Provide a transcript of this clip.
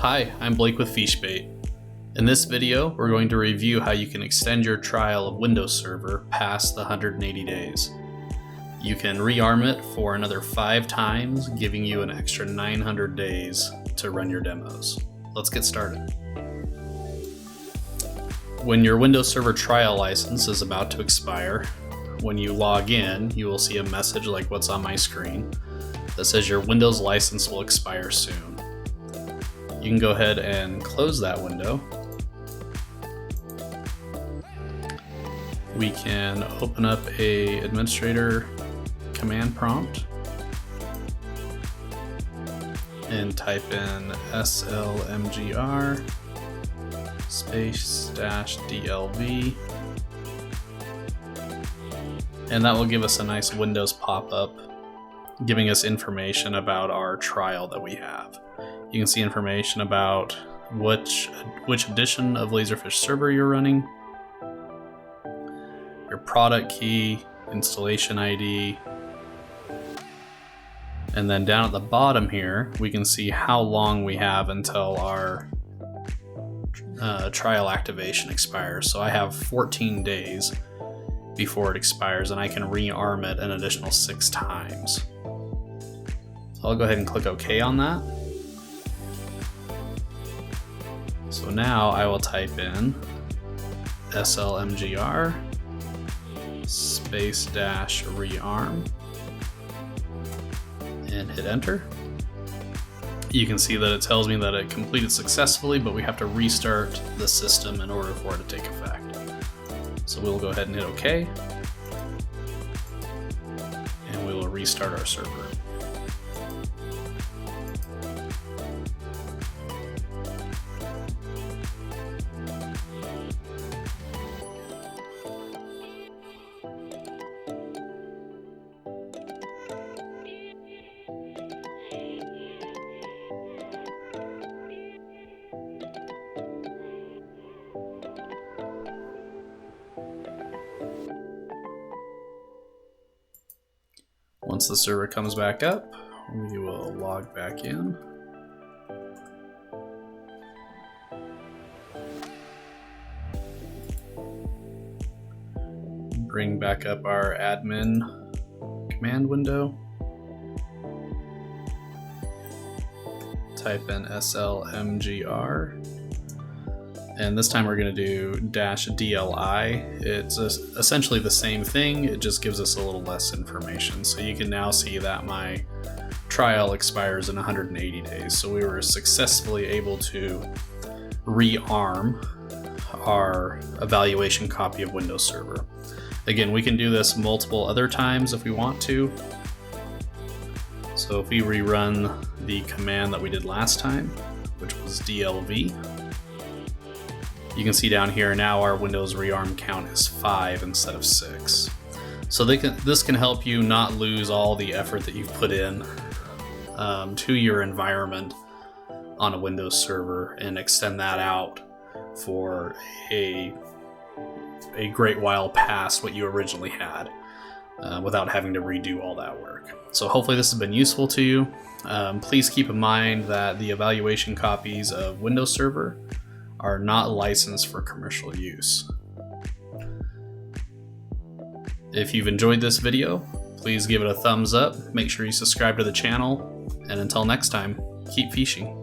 Hi, I'm Blake with Fishbait. In this video, we're going to review how you can extend your trial of Windows Server past the 180 days. You can rearm it for another 5 times, giving you an extra 900 days to run your demos. Let's get started. When your Windows Server trial license is about to expire, when you log in, you will see a message like what's on my screen that says your Windows license will expire soon. You can go ahead and close that window. We can open up a administrator command prompt and type in slmgr --dlv, and that will give us a nice Windows pop-up giving us information about our trial that we have. You can see information about which edition of Laserfish server you're running, your product key, installation ID, and then down at the bottom here we can see how long we have until our trial activation expires. So I have 14 days before it expires, and I can rearm it an additional 6 times. So I'll go ahead and click OK on that. So now I will type in slmgr --rearm and hit enter. You can see that it tells me that it completed successfully, but we have to restart the system in order for it to take effect. So we'll go ahead and hit OK, and we will restart our server. Once the server comes back up, we will log back in. Bring back up our admin command window. Type in slmgr. And this time we're going to do -dli. It's essentially the same thing, it just gives us a little less information. So you can now see that my trial expires in 180 days. So we were successfully able to rearm our evaluation copy of Windows Server. Again, we can do this multiple other times if we want to. So if we rerun the command that we did last time, which was dlv, you can see down here now our Windows rearm count is 5 instead of 6. So this can help you not lose all the effort that you've put in to your environment on a Windows server and extend that out for a great while past what you originally had without having to redo all that work. So hopefully this has been useful to you. Please keep in mind that the evaluation copies of Windows Server are not licensed for commercial use. If you've enjoyed this video, please give it a thumbs up, make sure you subscribe to the channel, and until next time, keep fishing.